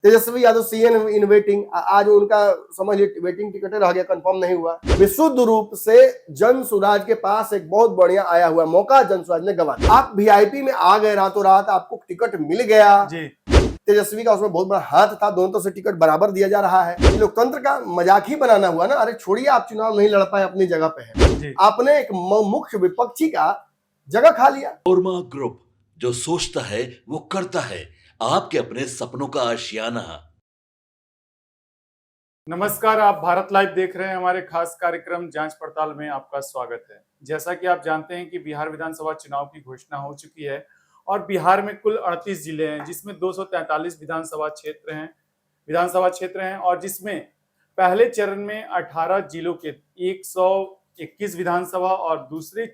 Tejashwi Yadav CN in waiting, आज उनका समझ लीजिए वेटिंग टिकट रह गया, कंफर्म नहीं हुआ। विशुद्ध रूप से जन सुराज के पास एक बहुत बढ़िया आया हुआ मौका जन सुराज ने गंवा दिया। आप वीआईपी में आ गए रातों रात, आपको टिकट मिल गया जी। तेजस्वी का उसमें बहुत बड़ा हाथ था, दोनों तरफ से टिकट बराबर दिया जा रहा है। लोकतंत्र का मजाक ही बनाना हुआ ना। अरे छोड़िए, आप चुनाव नहीं लड़ पाए, अपनी जगह पे है। आपने एक मुख्य विपक्षी का जगह खा लिया। ओरमा ग्रुप, जो सोचता है वो करता है, आपके अपने सपनों का आशियाना। नमस्कार, आप भारत लाइव देख रहे हैं। हमारे खास कार्यक्रम जांच पड़ताल में आपका स्वागत है। जैसा कि आप जानते हैं कि बिहार विधानसभा चुनाव की घोषणा हो चुकी है और बिहार में कुल 38 जिले हैं, जिसमें 243 विधानसभा क्षेत्र हैं और जिसमें पहले चरण में 18 जिलों के 121 विधानसभा और दूसरे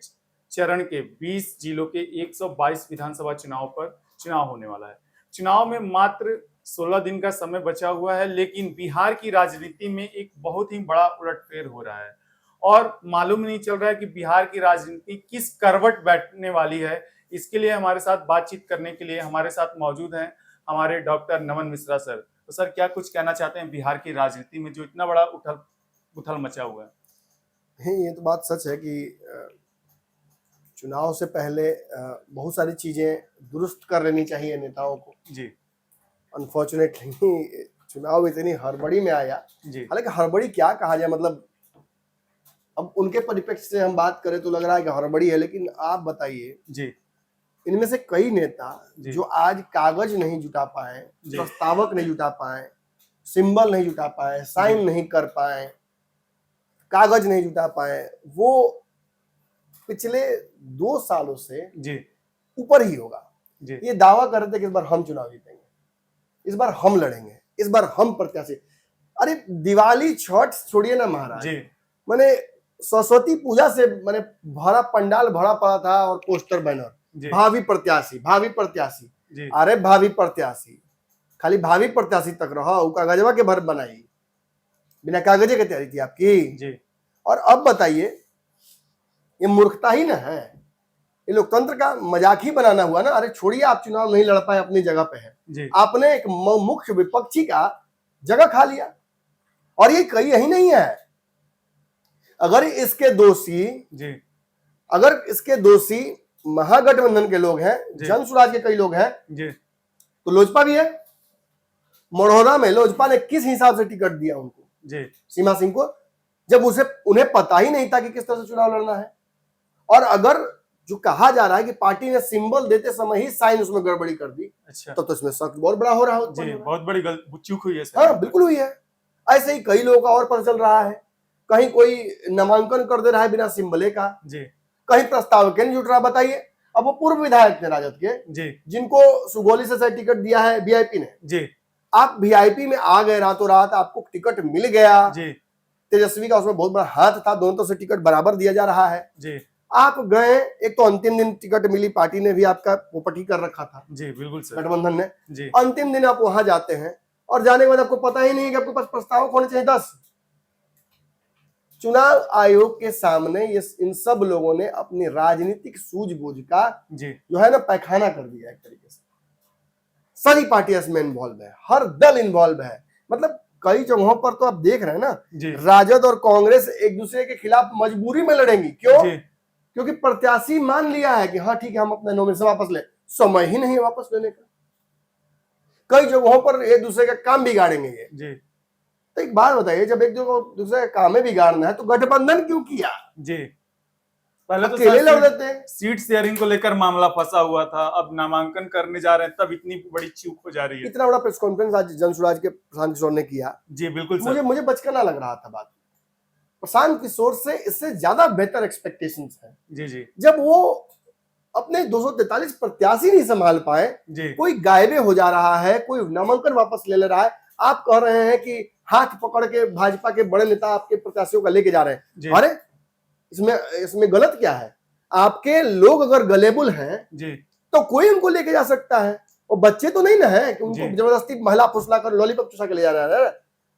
चरण के 20 जिलों के 122 विधानसभा चुनाव होने वाला है। चुनाव में मात्र 16 दिन का समय बचा हुआ है, लेकिन बिहार की राजनीति में एक बहुत ही बड़ा उलटफेर हो रहा है और मालूम नहीं चल रहा है कि बिहार की राजनीति किस करवट बैठने वाली है। इसके लिए हमारे साथ बातचीत करने के लिए हमारे साथ मौजूद हैं हमारे डॉक्टर नमन मिश्रा सर। तो सर, क्या कुछ कहना चाहते हैं बिहार की राजनीति में जो इतना बड़ा उथल मचा हुआ है? ये तो बात सच है कि चुनाव से पहले बहुत सारी चीजें दुरुस्त कर लेनी चाहिए नेताओं को जी। अनफॉर्चुनेटली चुनाव इतनी हड़बड़ी में आया जी। हालांकि हड़बड़ी क्या कहा जाए, मतलब अब उनके परिप्रेक्ष्य से हम बात करें तो लग रहा है कि हड़बड़ी है, लेकिन आप बताइए जी, इनमें से कई नेता जो आज कागज नहीं जुटा पाए, प्रस्तावक नहीं जुटा पाए, सिंबल नहीं जुटा पाए, साइन नहीं कर पाए, कागज नहीं जुटा पाए, वो पिछले 2 सालों से जी ऊपर ही होगा जी। ये दावा कर रहे थे कि इस बार हम चुनाव जीतेंगे, इस बार हम लड़ेंगे, इस बार हम प्रत्याशी। अरे दिवाली छठ छोड़िए ना महाराज, मैंने सरस्वती पूजा से मैंने भरा पंडाल भरा पड़ा था और पोस्टर बैनर, भावी प्रत्याशी भावी प्रत्याशी। अरे भावी प्रत्याशी खाली भावी प्रत्याशी तक रहा, कागजवा के भर बनाई, बिना कागजे की तैयारी थी आपकी जी। और अब बताइए, ये मूर्खता ही ना है, ये लोकतंत्र का मजाक ही बनाना हुआ ना। अरे छोड़िए, आप चुनाव नहीं लड़ पाए, अपनी जगह पे है। आपने एक मुख्य विपक्षी का जगह खा लिया और ये कई यही नहीं है। अगर इसके दोषी महागठबंधन के लोग हैं, जन सुराज के कई लोग हैं तो लोजपा भी है। मढ़ौरा में लोजपा ने किस हिसाब से टिकट दिया उनको, सीमा सिंह को, जब उन्हें पता ही नहीं था कि किस तरह से चुनाव लड़ना है। और अगर जो कहा जा रहा है कि पार्टी ने सिंबल देते समय ही साइन उसमें गड़बड़ी कर दी, अच्छा, तो इसमें शक बहुत बड़ा हो रहा है जी। बहुत बड़ी चूक हुई है। हाँ बिल्कुल हुई है। ऐसे ही कई लोगों का और पता चल रहा है, कहीं कोई नामांकन कर दे रहा है बिना सिंबले का जी, कहीं प्रस्तावक नहीं जुट रहा। बताइए, अब वो पूर्व विधायक थे राजद के जी, जिनको सुगौली से टिकट दिया है वीआईपी ने जी। आप वीआईपी में आ गए रातों रात, आपको टिकट मिल गया जी। तेजस्वी का उसमें बहुत बड़ा हाथ था, दोनों तरफ से टिकट बराबर दिया जा रहा है जी। आप गए, एक तो अंतिम दिन टिकट मिली, पार्टी ने भी आपका पोपट ही कर रखा था जी, बिल्कुल सर, गठबंधन ने जी। अंतिम दिन आप वहां जाते हैं और जाने के बाद आपको पता ही नहीं कि आपके पास प्रस्तावक होने चाहिए 10। चुनाव आयोग के सामने ये इन सब लोगों ने अपनी राजनीतिक सूझबूझ का जी जो है ना पैखाना कर दिया एक तरीके से। सारी पार्टियां इसमें इन्वॉल्व है, हर दल इन्वॉल्व है। मतलब कई जगहों पर तो आप देख रहे हैं ना, राजद और कांग्रेस एक दूसरे के खिलाफ मजबूरी में लड़ेंगी। क्यों? क्योंकि प्रत्याशी मान लिया है कि हाँ ठीक है, हम अपना नॉमिनेशन वापस ले, समय ही नहीं वापस लेने का। कई जगहों पर एक दूसरे का काम बिगाड़ेंगे ये जी। तो एक बात बताइए, जब एक दूसरे का काम बिगाड़ना है तो गठबंधन क्यों किया जी? पहले तो अकेले लड़ देते हैं। सीट शेयरिंग को लेकर मामला फंसा हुआ था, अब नामांकन करने जा रहे हैं तब इतनी बड़ी चूक हो जा रही है। इतना बड़ा प्रेस कॉन्फ्रेंस आज जन सुराज के प्रशांत किशोर ने किया जी, बिल्कुल मुझे बचकाना लग रहा था बात। प्रशांत किशोर से इससे ज्यादा बेहतर एक्सपेक्टेशंस है जी जी। जब वो अपने 243 प्रत्याशी नहीं संभाल पाए, कोई गायबे हो जा रहा है, कोई नामांकन वापस ले रहा है, आप कह रहे हैं कि हाथ पकड़ के भाजपा के बड़े नेता आपके प्रत्याशियों का लेके जा रहे हैं। अरे इसमें गलत क्या है? आपके लोग अगर गलेबुल हैं तो कोई उनको लेके जा सकता है। वो बच्चे तो नहीं ना है कि उनको जबरदस्ती महिला फुसला कर लॉलीपॉप चुसा के ले जा रहा है,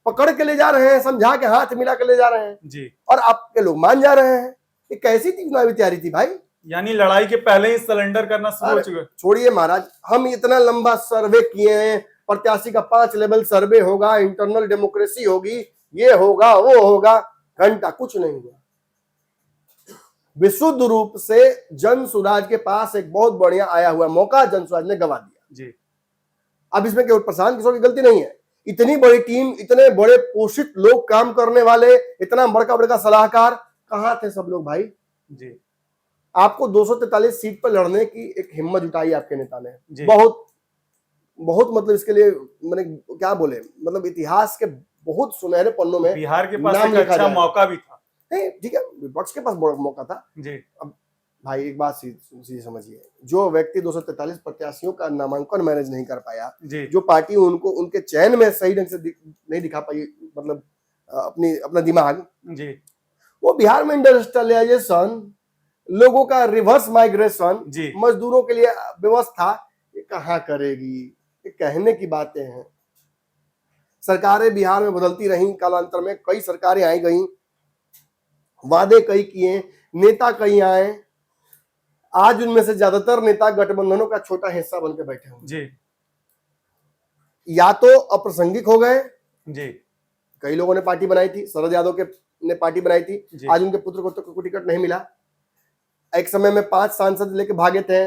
पकड़ के ले जा रहे हैं, समझा के हाथ मिला के ले जा रहे हैं जी। और आपके लोग मान जा रहे हैं। ये कैसी चुनावी तैयारी थी भाई? यानी लड़ाई के पहले ही सरेंडर करना शुरू हो चुका है। छोड़िए महाराज, हम इतना लंबा सर्वे किए हैं, प्रत्याशी का 5 लेवल सर्वे होगा, इंटरनल डेमोक्रेसी होगी, ये होगा वो होगा, घंटा कुछ नहीं हुआ। विशुद्ध रूप से जन सुराज के पास एक बहुत बढ़िया आया हुआ मौका जन सुराज ने गवा दिया जी। अब इसमें केवल प्रशांत किशोर की गलती नहीं है, इतनी बड़ी टीम, इतने बड़े पोषित लोग काम करने वाले, इतना बड़का बड़का सलाहकार, कहां थे सब लोग भाई जी। आपको 243 सीट पर लड़ने की एक हिम्मत जुटाई आपके नेता ने, जी। बहुत बहुत मतलब इसके लिए मैंने क्या बोले, मतलब इतिहास के बहुत सुनहरे पन्नों में बिहार के पास नाम एक लिखा अच्छा जाएगा। मौका भी था। नहीं ठीक है, विपक्ष के पास बड़ा मौका था जी। अब भाई एक बात सीधी समझिए, जो व्यक्ति 243 प्रत्याशियों का नामांकन मैनेज नहीं कर पाया, जी। जो पार्टी उनको उनके चयन में सही ढंग से नहीं दिखा पाई, मतलब अपना दिमाग, जी। वो बिहार में इंडस्ट्रियलाइजेशन, लोगों का रिवर्स माइग्रेशन, जी। मजदूरों के लिए व्यवस्था, ये कहाँ करेगी? ये कहने की बातें हैं। सरकारें बिहार में बदलती रहीं, कालांतर में कई सरकारें आई गई, वादे कई किए, नेता कई आए, आज उनमें से ज्यादातर नेता गठबंधनों का छोटा हिस्सा बनकर बैठे हुए, जी। या तो अप्रासंगिक हो गए, जी। कई लोगों ने पार्टी बनाई थी, शरद यादव के ने पार्टी बनाई थी, जी। आज उनके पुत्र को टिकट नहीं मिला। एक समय में 5 सांसद लेके भागे थे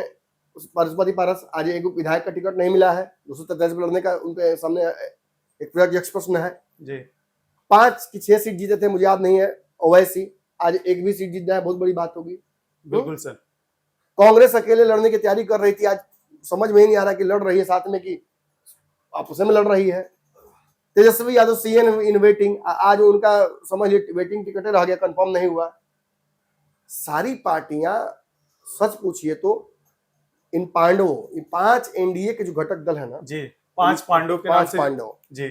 पशुपति पारस, आज एक विधायक का टिकट नहीं मिला है, 243 में लड़ने का उनके सामने एक यक्ष प्रश्न है। जी। 5 की 6 सीट जीते थे, मुझे याद नहीं है, ओवैसी आज एक भी सीट जीत जाए बहुत बड़ी बात होगी। बिल्कुल सर। कांग्रेस अकेले लड़ने की तैयारी कर रही थी, आज समझ में ही नहीं आ रहा कि लड़ रही है साथ में कि आपस में लड़ रही है। Tejashwi Yadav CN in waiting, आज उनका समझ वेटिंग टिकट रह गया, कंफर्म नहीं हुआ। सारी पार्टियां सच पूछिए तो इन पांडवों, इन 5 एनडीए के जो घटक दल है ना जी, 5 पांडवों के नाम 5 से। पांडव, जी।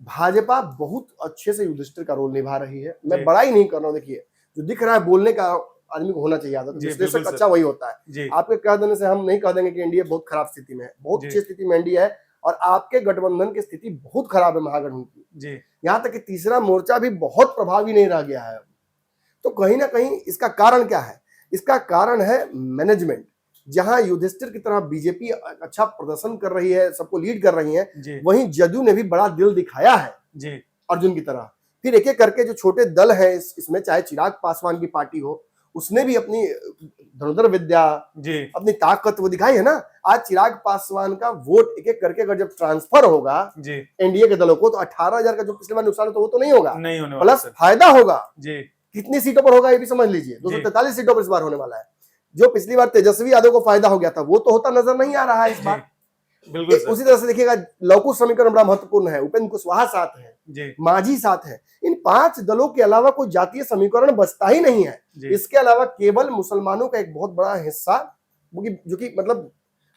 भाजपा बहुत अच्छे से युधिष्ठिर का रोल निभा रही है। मैं जी। बड़ाई नहीं कर रहा हूँ, देखिए जो दिख रहा है बोलने का आदमी को होना चाहिए आदत, जी, विश्लेषक बिल्कुल अच्छा वही होता है। जी। आपके कह देने से हम नहीं कह देंगे कि एनडीए बहुत खराब स्थिति में है, बहुत जी। अच्छी स्थिति में एनडीए है, और आपके गठबंधन की स्थिति बहुत खराब है महागठबंधन की। जी। यहाँ तक कि तीसरा मोर्चा भी बहुत प्रभावी नहीं रह गया है। तो कहीं ना कहीं इसका कारण क्या है? इसका कारण है मैनेजमेंट। जहां युधिष्ठिर की तरह बीजेपी अच्छा प्रदर्शन कर रही है, सबको लीड कर रही है, जी। वहीं जदयू ने भी बड़ा दिल दिखाया है जी। अर्जुन की तरह। फिर एक एक करके जो छोटे दल है इसमें, चाहे चिराग पासवान की पार्टी हो, उसने भी अपनी धनुधर विद्या, जी। अपनी ताकत वो दिखाई है ना। आज चिराग पासवान का वोट एक एक करके अगर जब ट्रांसफर होगा जी। एनडीए के दलों को, तो 18,000 का जो पिछले बार नुकसान होता वो तो नहीं होगा, नहीं होने वाला प्लस सर। फायदा होगा। जी। कितनी सीटों पर होगा ये भी समझ लीजिए, 243 सीटों पर इस बार होने वाला है। जो पिछली बार तेजस्वी यादव को फायदा हो गया था वो तो होता नजर नहीं आ रहा है इस बार। बिल्कुल सर। उसी तरह से देखिएगा, लौकुश समीकरण बड़ा महत्वपूर्ण है, उपेंद्र कुशवाहा साथ है, जी। मांझी साथ है। इन 5 दलों के अलावा कोई जातीय समीकरण बचता ही नहीं है। जी। इसके अलावा केवल मुसलमानों का एक बहुत बड़ा हिस्सा जो कि मतलब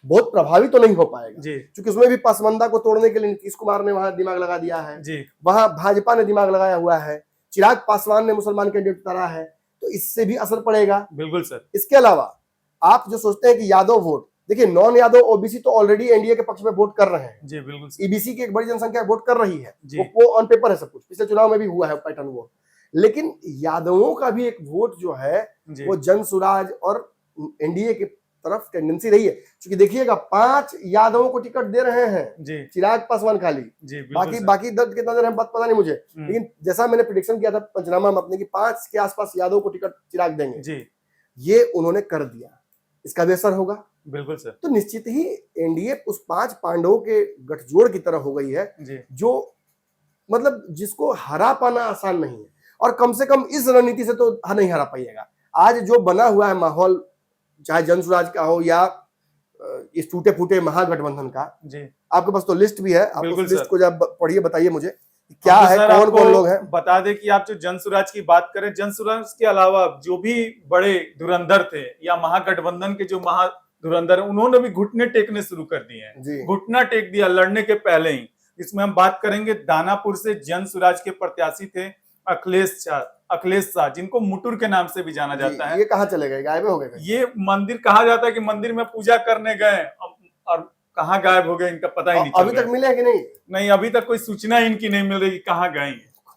बहुत प्रभावी तो नहीं हो पाएगा, जी। क्योंकि उसमें भी पसमंदा को तोड़ने के लिए नीतीश कुमार ने वहां दिमाग लगा दिया है, जी। वहां भाजपा ने दिमाग लगाया हुआ है, चिराग पासवान ने मुसलमान कैंडिडेट उतारा है, तो इससे भी असर पड़ेगा। बिल्कुल सर। इसके अलावा आप जो सोचते हैं कि यादव वोट, देखिए नॉन यादव ओबीसी तो ऑलरेडी एनडीए के पक्ष में वोट कर रहे हैं। जी। बिल्कुल सर। ईबीसी की एक बड़ी जनसंख्या वोट कर रही है, जी। वो ऑन पेपर है सब कुछ, पिछले चुनाव में भी हुआ है पैटर्न वो। लेकिन यादवों का भी एक वोट जो है जी। वो जन सुराज और एनडीए की तरफ टेंडेंसी रही है। क्योंकि देखिएगा 5 यादवों को टिकट दे रहे हैं, जी। चिराग पासवान खाली, जी। बाकी दल कितना दे रहे हैं पता नहीं मुझे, लेकिन जैसा मैंने प्रेडिक्शन किया था पंचनामा में अपने की 5 के आसपास यादव को टिकट चिराग देंगे, जी। ये उन्होंने कर दिया। इसका भी असर होगा। बिल्कुल सर। तो निश्चित ही एनडीए उस 5 पांडवों के गठजोड़ की तरह हो गई है, जी। जो मतलब जिसको हरा पाना आसान नहीं है, और कम से कम इस रणनीति से तो नहीं हरा पाइएगा। आज जो बना हुआ है माहौल, चाहे जन सुराज का हो या इस टूटे फूटे महागठबंधन का, जी। आपके पास तो लिस्ट भी है, आप बिल्कुल उस लिस्ट सर। को जब पढ़िए, बताइए मुझे क्या तो है, सर, कौन आपको कौन लोग हैं। बता दें कि आप जो जन सुराज की बात करें, जन सुराज के अलावा जो भी बड़े धुरंधर थे या महागठबंधन के जो महाधुरंधर हैं, उन्होंने भी घुटने टेकने शुरू कर दिए हैं। घुटना टेक दिया लड़ने के पहले ही। इसमें हम बात करेंगे दानापुर से जन सुराज के प्रत्याशी थे अखिलेश शाह, जिनको मुटुर के नाम से भी जाना जाता है। ये कहाँ चले गए, गायब हो गए? ये मंदिर कहा जाता है कि मंदिर में पूजा करने गए और कहाँ गायब हो गए, इनका पता ही नहीं चल अभी तक मिले हैं कि नहीं? नहीं, अभी तक कोई सूचना इनकी नहीं मिल रही कहाँ गए।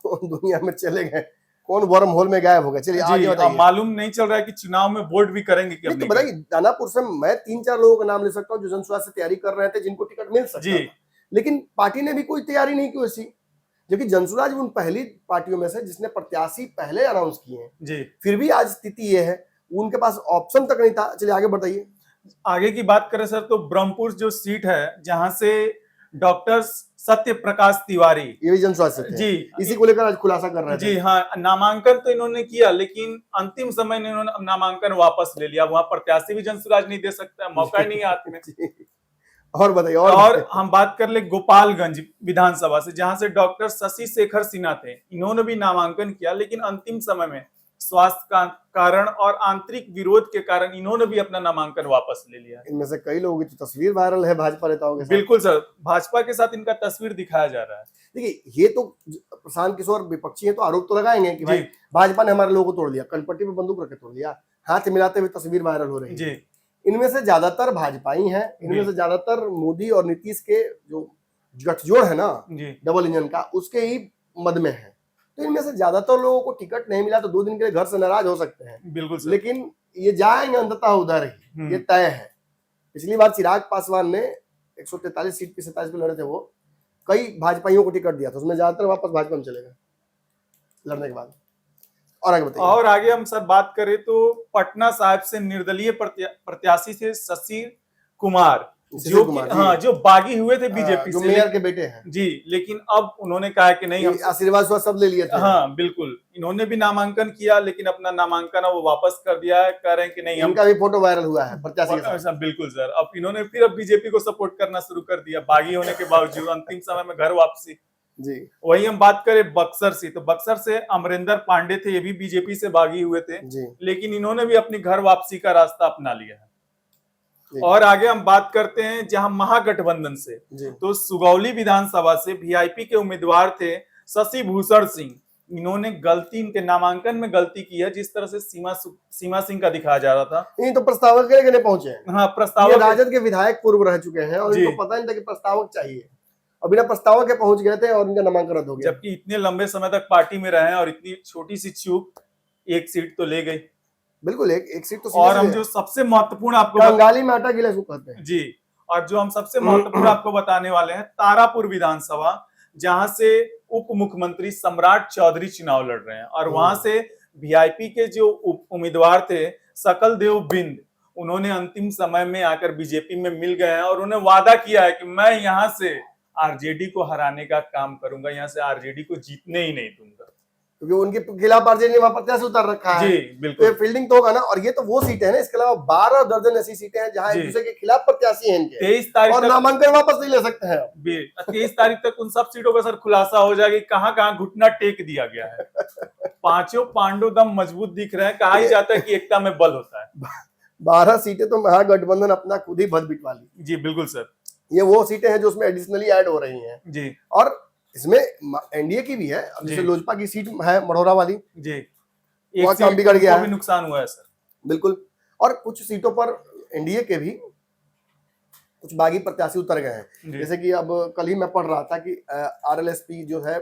कौन दुनिया में चले गए, कौन वर्म होल में गायब हो गए? चलिए आगे बताइए। मालूम नहीं चल रहा है कि चुनाव में वोट भी करेंगे कि नहीं, तो बताइए, दानापुर से मैं 3-4 लोगों का नाम ले सकता हूँ जो जन सुराज से तैयारी कर रहे थे, जिनको टिकट मिल सकता जी। था। लेकिन पार्टी ने भी कोई तैयारी नहीं की वैसी, जबकि जनसुराज उन पहली पार्टियों में से जिसने प्रत्याशी पहले अनाउंस किए हैं जी। फिर भी आज स्थिति ये है, उनके पास ऑप्शन तक नहीं था। चलिए आगे बताइए। आगे की बात करें सर तो ब्रह्मपुर जो सीट है जहां से डॉक्टर सत्य प्रकाश तिवारी, ये भी जनसुराज से थे। जी, इसी को लेकर आज खुलासा कर रहे थे। जी हाँ, नामांकन तो इन्होंने किया लेकिन अंतिम समय में इन्होंने नामांकन वापस ले लिया। वहां प्रत्याशी भी जनसुराज नहीं दे सकता, मौका ही नहीं है हाथ में। और बताइए। और हम बात कर ले गोपालगंज विधानसभा से, जहां से डॉक्टर शशि शेखर सिन्हा थे, इन्होंने भी नामांकन किया लेकिन अंतिम समय में स्वास्थ्य का कारण और आंतरिक विरोध के कारण इन्होंने भी अपना नामांकन वापस ले लिया। इनमें से कई लोगों की तो तस्वीर वायरल है भाजपा नेताओं के साथ। बिल्कुल सर, भाजपा के साथ इनका तस्वीर दिखाया जा रहा है। देखिए, ये तो प्रशांत किशोर विपक्षी है तो आरोप तो लगाएंगे कि भाई भाजपा ने हमारे लोगों को तोड़ दिया, कनपट्टी पे बंदूक रख के तोड़ दिया, हाथ मिलाते हुए तस्वीर वायरल हो रही है। इनमें से ज्यादातर भाजपाई हैं, इनमें से ज्यादातर मोदी और नीतीश के जो गठजोड़ है ना डबल इंजन का, उसके ही मद में है। तो इनमें से ज्यादातर लोगों को टिकट नहीं मिला तो 2 दिन के लिए घर से नाराज हो सकते हैं। बिल्कुल सर। लेकिन ये जाएंगे अंततः उधर ही, ये तय है। पिछली बार चिराग पासवान ने 143 सीट पे 27 पे लड़े थे, वो कई भाजपाइयों को टिकट दिया था, उसमें ज्यादातर वापस भाजपा में चले गए लड़ने के बाद। और आगे बताइए। और आगे हम सर बात करें तो पटना साहिब से निर्दलीय प्रत्याशी थे शशि कुमार, जो कि हाँ, जो बागी हुए थे बीजेपी से, मेयर के बेटे हैं जी, लेकिन अब उन्होंने कहा कि नहीं, हम आशीर्वाद सब ले लिए थे। हाँ बिल्कुल, इन्होंने भी नामांकन किया लेकिन अपना नामांकन वो वापस कर दिया है, कह रहे हैं कि नहीं, इनका भी फोटो वायरल हुआ है प्रत्याशी के साथ। बिल्कुल सर, अब इन्होंने फिर बीजेपी को सपोर्ट करना शुरू कर दिया, बागी होने के बावजूद अंतिम समय में घर वापसी। जी। वही हम बात करें बक्सर से, तो बक्सर से अमरिंदर पांडे थे, ये भी बीजेपी से बागी हुए थे जी। लेकिन इन्होंने भी अपनी घर वापसी का रास्ता अपना लिया है। और आगे हम बात करते हैं जहां महागठबंधन से, तो सुगौली विधानसभा से वीआईपी के उम्मीदवार थे शशि भूषण सिंह। इन्होंने गलती, इनके नामांकन में गलती की है, जिस तरह से सीमा सिंह का दिखाया जा रहा था। नहीं तो प्रस्तावक के लिए पहुंचे हैं। हाँ, प्रस्तावक राजद के विधायक पूर्व रह चुके हैं और इनको पता नहीं था कि प्रस्तावक चाहिए, और बिना प्रस्तावक के पहुंच गए थे और इनका नामांकन रद्द हो गया। जबकि इतने लंबे समय तक पार्टी में रहे और इतनी छोटी सी चूक, एक सीट तो ले गई। बिल्कुल, एक सीट तो। और हम जो सबसे महत्वपूर्ण आपको बंगाली में आटा गिले कहते हैं जी, और जो हम सबसे महत्वपूर्ण आपको बताने वाले हैं, तारापुर विधानसभा, जहां से उप मुख्यमंत्री सम्राट चौधरी चुनाव लड़ रहे हैं, और वहां से वीआईपी के जो उम्मीदवार थे सकल देव बिंद, उन्होंने अंतिम समय में आकर बीजेपी में मिल गए हैं और उन्होंने वादा किया है कि मैं यहाँ से आरजेडी को हराने का काम करूंगा, यहाँ से आरजेडी को जीतने ही नहीं दूंगा, क्योंकि उनके खिलाफ आरजेडी ने वहां प्रत्याशी उतार रखा है। जी बिल्कुल, तो फील्डिंग तो होगा ना। और ये तो वो सीटें हैं ना, इसके अलावा 12 दर्जन ऐसी सीटें हैं जहां एक दूसरे के खिलाफ प्रत्याशी हैं इनके, 23 तारीख और नामांकन वापस नहीं ले सकते हैं। 23 तारीख तक उन सब सीटों का सर खुलासा हो जाएगा, कहां घुटना टेक दिया गया है। पांचों पांडव दम मजबूत दिख रहे हैं, कहा ही जाता है कि एकता में बल होता है। 12 सीटें तो महागठबंधन अपना खुद ही भद बिटवा ली। जी बिल्कुल सर, ये वो सीटें हैं जो उसमें एडिशनली ऐड हो रही हैं जी, और इसमें एनडीए की भी है। जैसे लोजपा की सीट है मढ़ौरा वाली जी, एक काम बिगड़ गया है, नुकसान हुआ है सर। बिल्कुल। और कुछ सीटों पर एनडीए के भी कुछ बागी प्रत्याशी उतर गए हैं। जैसे कि अब कल ही मैं पढ़ रहा था कि आरएलएसपी जो है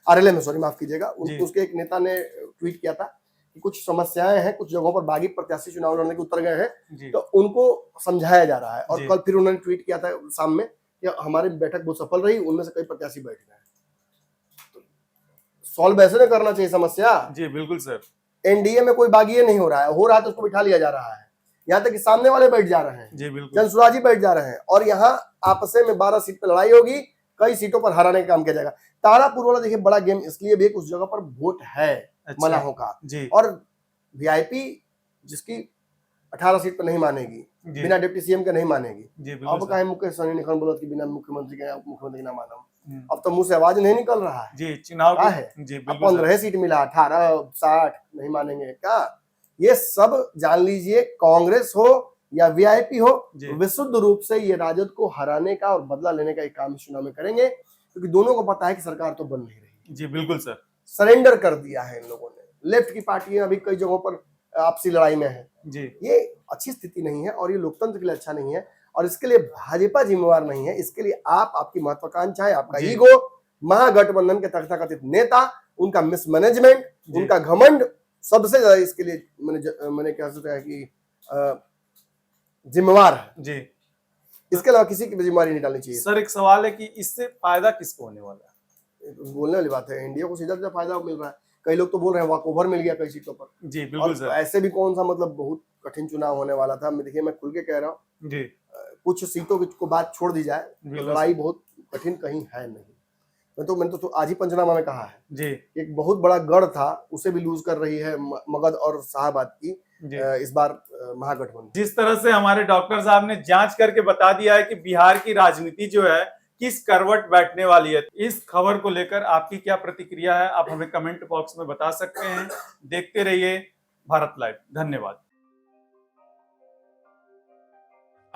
आरएलएम, सॉरी माफ कीजिएगा, उसके एक नेता ने ट्वीट किया था कि कुछ समस्याएं हैं, कुछ जगहों पर बागी प्रत्याशी चुनाव लड़ने के उतर गए हैं, तो उनको समझाया जा रहा है। और कल फिर उन्होंने ट्वीट किया था शाम में कि हमारी बैठक बहुत सफल रही, उनमें से कई प्रत्याशी बैठ गए। तो सॉल्व ऐसे नहीं करना चाहिए समस्या। जी बिल्कुल सर, एनडीए में कोई बागी नहीं हो रहा है तो उसको बिठा लिया जा रहा है, यहाँ तक कि सामने वाले बैठ जा रहे हैं। जी बिल्कुल, जनसुराजी बैठ जा रहे हैं, और यहाँ आपस में 12 सीट पर लड़ाई होगी, कई सीटों पर हराने का काम किया जाएगा। तारापुर वाला देखिए बड़ा गेम इसलिए भी, उस जगह पर वोट है मलाहों का जी, और वीआईपी जिसकी 18 सीट पर नहीं मानेगी, बिना डिप्टी सीएम के नहीं मानेगी। अब कहा मुकेश सहनी ने बोला कि बिना मुख्यमंत्री के मुख्यमंत्री ना मानो, अब तो मुंह से आवाज नहीं निकल रहा है जी। चुनाव क्या है जी, 15 सीट मिला, 18 60 नहीं मानेंगे क्या? ये सब जान लीजिए, कांग्रेस हो या वीआईपी हो, विशुद्ध रूप से ये राजद को हराने का और बदला लेने का एक काम चुनाव में करेंगे, क्योंकि दोनों को पता है कि सरकार तो बन नहीं रही। जी बिल्कुल सर, सरेंडर कर दिया है इन लोगों ने। लेफ्ट की पार्टियां अभी कई जगहों पर आपसी लड़ाई में है जी। ये अच्छी स्थिति नहीं है और ये लोकतंत्र के लिए अच्छा नहीं है, और इसके लिए भाजपा जिम्मेवार नहीं है। इसके लिए आपकी महत्वाकांक्षाएं, आपका ईगो, महागठबंधन के तथाकथित नेता, उनका मिसमैनेजमेंट, उनका घमंड सबसे ज्यादा इसके लिए मैंने कह सकता है कि जिम्मेवार है जी। इसके अलावा किसी की भी जिम्मेदारी नहीं डालनी चाहिए। सर एक सवाल है कि इससे फायदा किसको होने वाला है? बोलने वाली बात है, इंडिया को सीधा सीधा फायदा मिल रहा है। कई लोग तो बोल रहे हैं वॉक ओवर मिल गया कई सीटों पर। जी बिल्कुल सर। ऐसे भी कौन सा मतलब बहुत कठिन चुनाव होने वाला था। देखिए मैं खुल के कह रहा हूँ जी, कुछ सीटों को बात छोड़ दी जाए तो लड़ाई बहुत कठिन कहीं है नहीं। मैंने तो आज ही पंचनामा में कहा है जी, एक बहुत बड़ा गढ़ था उसे भी लूज कर रही है मगध और शाहाबाद की इस बार महागठबंधन। जिस तरह से हमारे डॉक्टर साहब ने जांच करके बता दिया है कि बिहार की राजनीति जो है किस करवट बैठने वाली है, इस खबर को लेकर आपकी क्या प्रतिक्रिया है आप हमें कमेंट बॉक्स में बता सकते हैं। देखते रहिए भारत लाइव। धन्यवाद।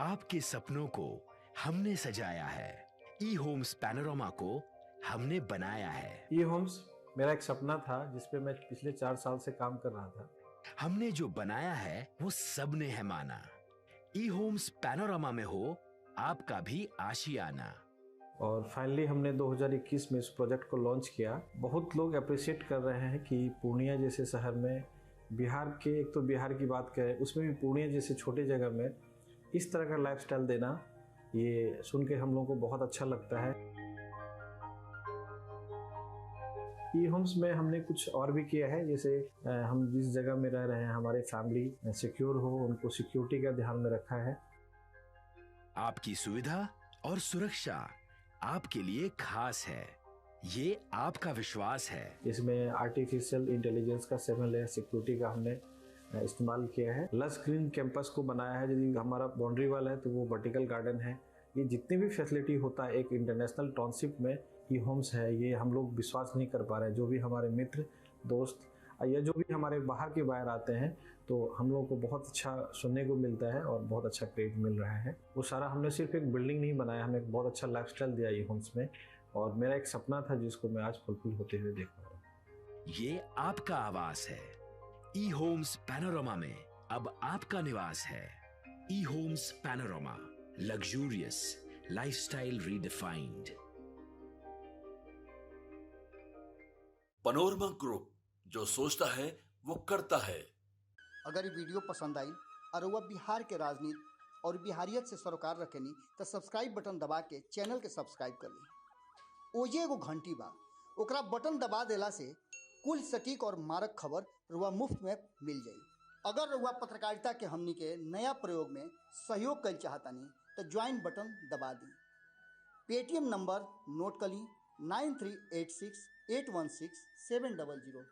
आपके सपनों को हमने सजाया है, ई होम्स पैनोरामा को हमने बनाया है। ई होम्स मेरा एक सपना था जिस पे मैं पिछले 4 साल से काम कर रहा था। हमने जो बनाया है वो सबने है माना। ई होम्स पैनोरामा में हो आपका भी आशियाना। और फाइनली हमने 2021 में इस प्रोजेक्ट को लॉन्च किया। बहुत लोग अप्रिशिएट कर रहे हैं कि पूर्णिया जैसे शहर में बिहार के, एक तो बिहार की बात करें उसमें भी पूर्णिया जैसे छोटे जगह में इस तरह का लाइफस्टाइल देना, ये सुन के हम लोगों को बहुत अच्छा लगता है। ई होम्स में हमने कुछ और भी किया है, जैसे हम जिस जगह में रह रहे हैं हमारे फैमिली सिक्योर हो, उनको सिक्योरिटी का ध्यान में रखा है। आपकी सुविधा और सुरक्षा आपके लिए खास है, ये आपका विश्वास है। इसमें आर्टिफिशियल इंटेलिजेंस का 7 लेयर सिक्योरिटी का हमने इस्तेमाल किया है। लस ग्रीन कैंपस को बनाया है। यदि हमारा बाउंड्री वाल है तो वो वर्टिकल गार्डन है। ये जितनी भी फैसिलिटी होता है एक इंटरनेशनल टाउनशिप में ई होम्स है, ये हम लोग विश्वास नहीं कर पा रहे हैं। जो भी हमारे मित्र दोस्त या जो भी हमारे बाहर के बाहर आते हैं तो हम लोगों को बहुत अच्छा सुनने को मिलता है और बहुत अच्छा क्रेडिट मिल रहा है। वो सारा हमने सिर्फ एक बिल्डिंग नहीं बनाया, हमें एक बहुत अच्छा लाइफस्टाइल दिया ई होम्स में, और मेरा एक सपना था जिसको मैं आज फुलफिल होते हुए देख रहा हूँ। ये आपका आवास है। ई होम्स पैनोरामा में अब आपका निवास है। E Homes Panorama, luxurious lifestyle redefined. Panorama group, जो सोचता है वो करता है। अगर ये वीडियो पसंद आई और वह बिहार के राजनीति और बिहारियत से सरोकार रखेनी तो सब्सक्राइब बटन दबा के चैनल के सब्सक्राइब कर ली। ओजे एगो घंटी बा, ओकरा बटन दबा देला से कुल सटीक और मारक खबर रुआ मुफ्त में मिल जाई। अगर रुआ पत्रकारिता के हमनी के नया प्रयोग में सहयोग कर चाहतानी तो ज्वाइन बटन दबा दी। पेटीएम नंबर नोट कर ली 9386816700।